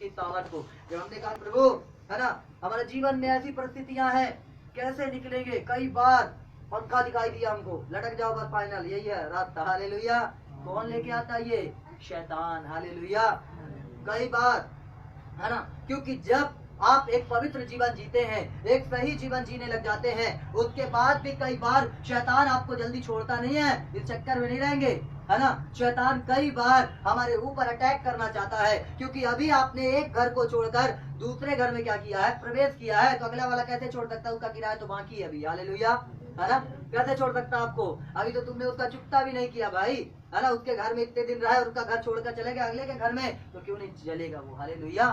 की सामर्थ को। जब हमने कहा प्रभु है ना हमारे जीवन में ऐसी परिस्थितियां हैं कैसे निकलेंगे, कई बार पंखा दिखाई दिया हमको, लटक जाओ बस फाइनल यही है रास्ता। हालेलुया। कौन लेके आता है ये? शैतान। हालेलुया। कई बार है ना, क्योंकि जब आप एक पवित्र जीवन जीते हैं, एक सही जीवन जीने लग जाते हैं, उसके बाद भी कई बार शैतान आपको जल्दी छोड़ता नहीं है। इस चक्कर में नहीं रहेंगे है ना। शैतान कई बार हमारे ऊपर अटैक करना चाहता है, क्योंकि अभी आपने एक घर को छोड़कर दूसरे घर में क्या किया है? प्रवेश किया है। तो अगला वाला कैसे छोड़ सकता है? उसका किराया तो बाकी है अभी। हालेलुया। है ना, कैसे छोड़ सकता आपको? अभी तो तुमने उसका चुकता भी नहीं किया भाई, है ना। उसके घर में इतने दिन रहा है, उसका घर छोड़कर चले गए अगले के घर में, तो क्यों नहीं जलेगा वो? हालेलुया।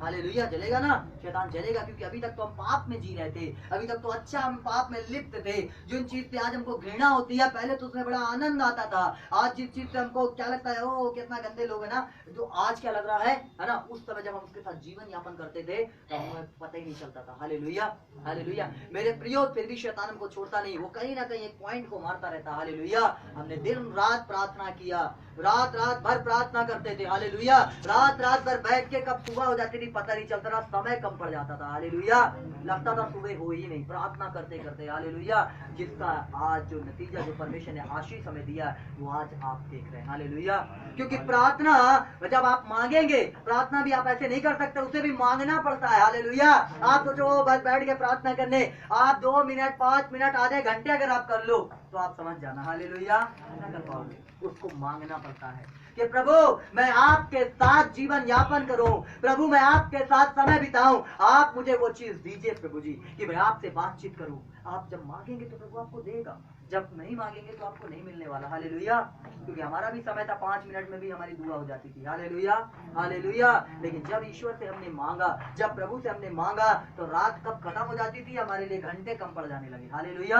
हालेलुया। जलेगा ना, शैतान जलेगा, क्योंकि अभी तक तो हम पाप में जी रहे थे, अभी तक तो अच्छा हम पाप में लिप्त थे। जिन चीज से आज हमको घृणा होती है, पहले तो उसमें बड़ा आनंद आता था। आज जिस चीज से हमको क्या लगता है, ओ कितना गंदे लोग है ना, तो आज क्या लग रहा है ना, उस समय जब हम उसके साथ जीवन यापन करते थे तो हमें पता ही नहीं चलता था। हालेलुया। हालेलुया। मेरे प्रियो, फिर भी शैतान हमको छोड़ता नहीं, वो कहीं ना कहीं एक पॉइंट को मारता रहता। हालेलुया। हमने दिन रात प्रार्थना किया, रात रात भर प्रार्थना करते थे। हालेलुया। रात रात भर बैठ के कब सुबह हो जाती थी पता नहीं चलता था, समय कम पड़ जाता था। हालेलुया। लगता था सुबह हो ही नहीं, प्रार्थना करते करते। हालेलुया। जिसका आज जो नतीजा, जो परमेश्वर ने आशीष हमें दिया, वो आज आप देख रहे हैं। हालेलुया। क्योंकि प्रार्थना जब आप मांगेंगे, प्रार्थना भी आप ऐसे नहीं कर सकते, उसे भी मांगना पड़ता है। हालेलुया। आप सोचो बस बैठ के प्रार्थना करने, आप 2 मिनट 5 मिनट आधे घंटे अगर आप कर लो तो आप समझ जाना। हालेलुया। नहीं कर पाओगे, उसको मांगना पड़ता है कि प्रभु मैं आपके साथ जीवन यापन करूं, प्रभु मैं आपके साथ समय बिताऊं, आप मुझे वो चीज दीजिए प्रभु जी, कि मैं आपसे बातचीत करूं। आप जब मांगेंगे तो प्रभु आपको देगा, जब नहीं मांगेंगे तो आपको नहीं मिलने वाला। हालेलुया। क्योंकि हमारा भी समय था 5 मिनट में भी हमारी दुआ हो जाती थी। हालेलुया। हालेलुया। लेकिन जब ईश्वर से हमने मांगा, जब प्रभु से हमने मांगा, तो रात कब खत्म हो जाती थी, हमारे लिए घंटे कम पड़ जाने लगे। हालेलुया।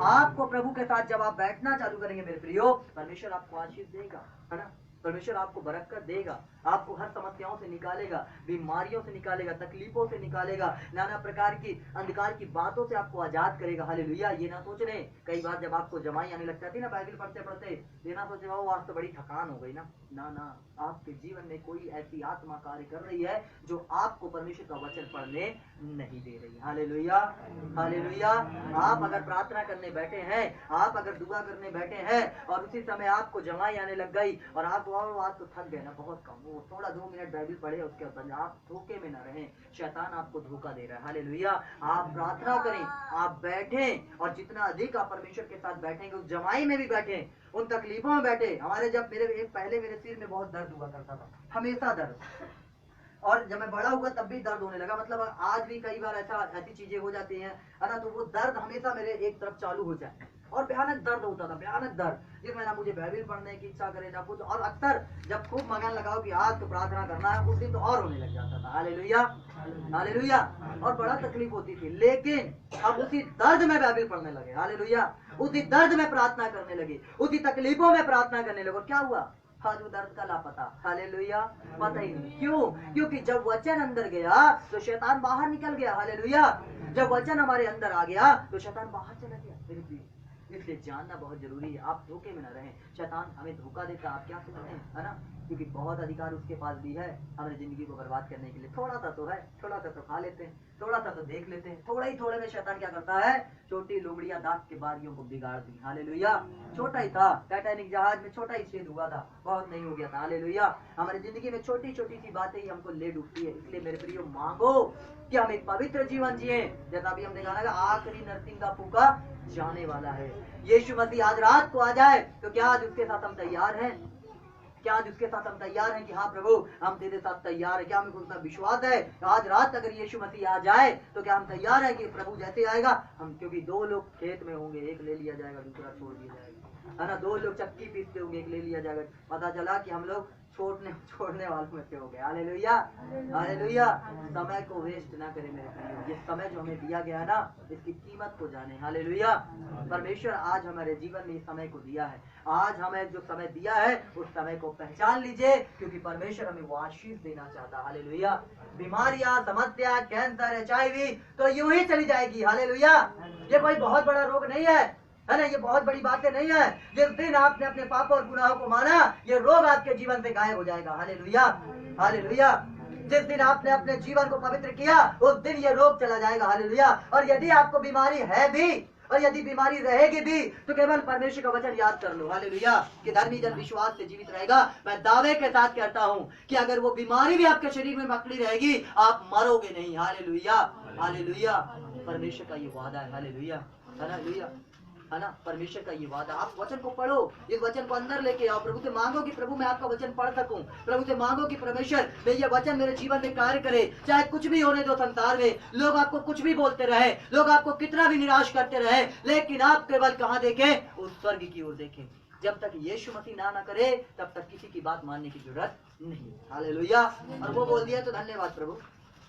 आपको प्रभु के साथ जब आप बैठना चालू करेंगे मेरे प्रियो, परमेश्वर आपको आशीष देगा, है ना। परमेश्वर आपको बरकत देगा, आपको हर समस्याओं से निकालेगा, बीमारियों से निकालेगा, तकलीफों से निकालेगा, नाना प्रकार की अंधकार की बातों से आपको आजाद करेगा। हालेलुया। ये ना सोच रहे, कई बार जब आपको जमाई आने लग जाती है ना बाइबल पढ़ते पढ़ते, ये ना सोचे वो आज तो बड़ी थकान हो गई ना, ना ना, आपके जीवन में कोई ऐसी आत्मा कार्य कर रही है जो आपको परमेश्वर का वचन पढ़ने नहीं दे रही। हालेलुया। हालेलुया। आप अगर प्रार्थना करने बैठे हैं, आप अगर दुआ करने बैठे हैं और उसी समय आपको जमाई आने लग गई और आप आज तो थक गए ना, बहुत कम, वो थोड़ा 2 मिनट बाइबल पढ़े उसके बाद आप धोखे में ना रहें, शैतान आपको धोखा दे रहा है। हालेलुया। आप प्रार्थना करें, आप बैठें, और जितना अधिक आप परमेश्वर के साथ बैठेंगे, उस जमाई में भी बैठें, उन तकलीफों में बैठे। हमारे जब पहले मेरे सिर में बहुत दर्द हुआ करता था, हमेशा दर्द, और जब मैं बड़ा हुआ तब भी दर्द होने लगा, मतलब आज भी कई बार ऐसी चीजें हो जाती हैं, है ना, तो वो दर्द हमेशा मेरे एक तरफ चालू हो जाए, और भयानक दर्द होता था, भयानक दर्द, जिसमें ना मुझे बाइबल पढ़ने की इच्छा करे ना कुछ, और अक्सर जब खूब मगन लगाओ कि आज तो प्रार्थना करना है, उस दिन तो और होने लग जाता था। हालेलुया। हालेलुया। और बड़ा तकलीफ होती थी, लेकिन अब उसी दर्द में बाइबल पढ़ने लगे। हालेलुया। उसी दर्द में प्रार्थना करने लगे, उसी तकलीफों में प्रार्थना करने लगे, और क्या हुआ? आज वो दर्द का लापता। हालेलुया। पता ही नहीं क्यों, क्योंकि जब वचन अंदर गया तो शैतान बाहर निकल गया। हालेलुया। जब वचन हमारे अंदर आ गया तो शैतान बाहर चला गया। इसलिए जानना बहुत जरूरी है, आप धोखे में न रहें। शैतान हमें धोखा देता, आप क्या सोचते हैं, है ना, क्योंकि बहुत अधिकार उसके पास भी है हमारी जिंदगी को बर्बाद करने के लिए। थोड़ा सा तो है, थोड़ा सा तो खा लेते हैं, थोड़ा सा तो देख लेते हैं, थोड़ा ही थोड़े में शैतान क्या करता है, छोटी लोमड़ियां दांत के बारियों को बिगाड़ दी। हालेलुया। छोटा ही था, टाइटैनिक जहाज में छोटा ही छेद हुआ था, बहुत नहीं हो गया था। हालेलुया। हमारी जिंदगी में छोटी छोटी सी बातें ही हमको ले डूबती है। इसलिए मेरे प्रियो, मांगो कि हम एक पवित्र जीवन जिए, जैसा अभी हमने कहा आखिरी नरसिंह का फूका जाने वाला है। यीशु मसीह आज रात को आ जाए तो क्या आज उसके साथ हम तैयार हैं? क्या आज उसके साथ हम तैयार हैं कि हाँ प्रभु हम तेरे साथ तैयार है? क्या हमें उतना विश्वास है आज रात अगर यीशु मसीह आ जाए तो क्या हम तैयार हैं कि प्रभु जैसे आएगा हम, क्योंकि 2 लोग खेत में होंगे, एक ले लिया जाएगा, दूसरा छोड़ दिया जाएगा, है ना। 2 लोग चक्की पीसते होंगे, एक ले लिया जाएगा। पता चला कि हम लोग छोड़ने वालों में से हो गए। हालेलुया। हालेलुया। समय को वेस्ट ना करें मेरे प्रियो, ये समय जो हमें दिया गया है ना, इसकी कीमत को जाने। हालेलुया। परमेश्वर आज हमारे जीवन में इस समय को दिया है, आज हमें जो समय दिया है उस समय को पहचान लीजिए, क्योंकि परमेश्वर हमें वो आशीष देना चाहता है। हालेलुया। बीमारियां, समस्या, कैंसर, HIV तो यूं ही चली जाएगी। हालेलुया। ये कोई बहुत बड़ा रोग नहीं है ना, ये बहुत बड़ी बातें नहीं है। जिस दिन आपने अपने पाप और गुनाहों को माना, ये रोग आपके जीवन से गायब हो जाएगा। हालेलुया। हालेलुया। जिस दिन आपने अपने जीवन को पवित्र किया उस दिन ये रोग चला जाएगा। हालेलुया। और यदि आपको बीमारी है भी और यदि बीमारी रहेगी भी तो केवल परमेश्वर का वचन याद कर लो। हालेलुया। कि धर्मी जन विश्वास से जीवित रहेगा। मैं दावे के साथ कहता हूँ कि अगर वो बीमारी भी आपके शरीर में पकड़ी रहेगी आप मरोगे नहीं। हालेलुया। हालेलुया। परमेश्वर का ये वादा है। हालेलुया। हालेलुया। है ना, परमेश्वर का ये वादा। आप वचन को पढ़ो, इस वचन को अंदर लेके आओ, प्रभु से मांगो कि प्रभु मैं आपका वचन पढ़ सकूं। प्रभु से मांगो कि परमेश्वर मैं ये वचन मेरे जीवन में कार्य करे। चाहे कुछ भी होने दो संसार में, लोग आपको कुछ भी बोलते रहे, लोग आपको कितना भी निराश करते रहे, लेकिन आप केवल कहाँ देखें? उस स्वर्ग की ओर देखें। जब तक यीशु मसीह ना करे तब तक किसी की बात मानने की जरूरत नहीं। हालेलुया। और वो बोल दिया तो धन्यवाद प्रभु,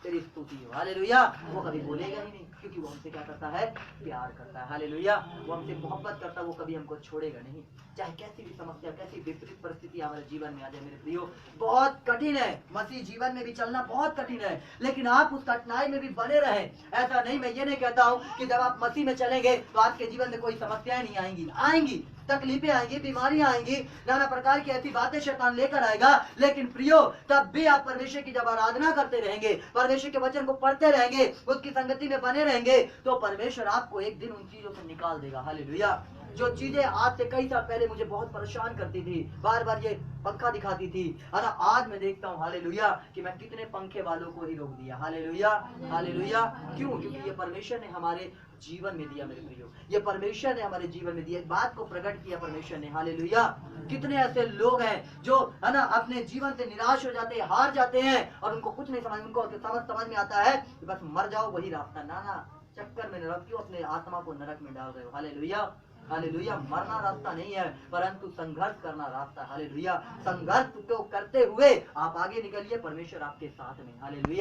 तेरी स्तुति हो। हालेलुया। वो कभी बोलेगा ही नहीं, क्योंकि वो हमसे क्या करता है? प्यार करता है। हालेलुया। वो हमसे मोहब्बत करता है, वो कभी हमको छोड़ेगा नहीं। चाहे कैसी भी समस्या, कैसी विपरीत परिस्थिति हमारे जीवन में आ जाए मेरे प्रियो, बहुत कठिन है, मसीह जीवन में भी चलना बहुत कठिन है, लेकिन आप उस कठिनाई में भी बने रहे। ऐसा नहीं, मैं ये नहीं कहता हूँ कि जब आप मसीह में चलेंगे तो आपके जीवन में कोई समस्याएं नहीं आएंगी। आएंगी, तकलीफें आएंगी, बीमारियां आएंगी, नाना प्रकार की ऐसी बातें शैतान लेकर आएगा, लेकिन प्रियो तब भी आप परमेश्वर की जब आराधना करते रहेंगे, परमेश्वर के वचन को पढ़ते रहेंगे, उसकी संगति में बने रहेंगे, तो परमेश्वर आपको एक दिन उन चीजों से निकाल देगा। हालेलुया। जो चीजें आज से कई साल पहले मुझे बहुत परेशान करती थी, बार बार ये पंखा दिखाती थी, है ना, आज मैं देखता हूँ हालेलुया कि मैं कितने पंखे वालों को ही रोक दिया। हालेलुया। हालेलुया। क्यों? क्योंकि ये परमेश्वर ने हमारे जीवन में दिया मेरे प्रियो, ये परमेश्वर ने हमारे जीवन में दिया, बात को प्रकट किया परमेश्वर ने। हालेलुया। कितने ऐसे लोग हैं जो है ना अपने जीवन से निराश हो जाते हैं, हार जाते हैं, और उनको कुछ नहीं समझ, उनको समझ में आता है कि बस मर जाओ वही रास्ता। ना, चक्कर में नरक, क्यों अपने आत्मा को नरक में डाल रहे हो? हालेलुया। हालेलुया। मरना रास्ता नहीं है, परंतु संघर्ष करना रास्ता। हालेलुया। संघर्ष को करते हुए आप आगे निकलिए, परमेश्वर आपके साथ में। हालेलुया।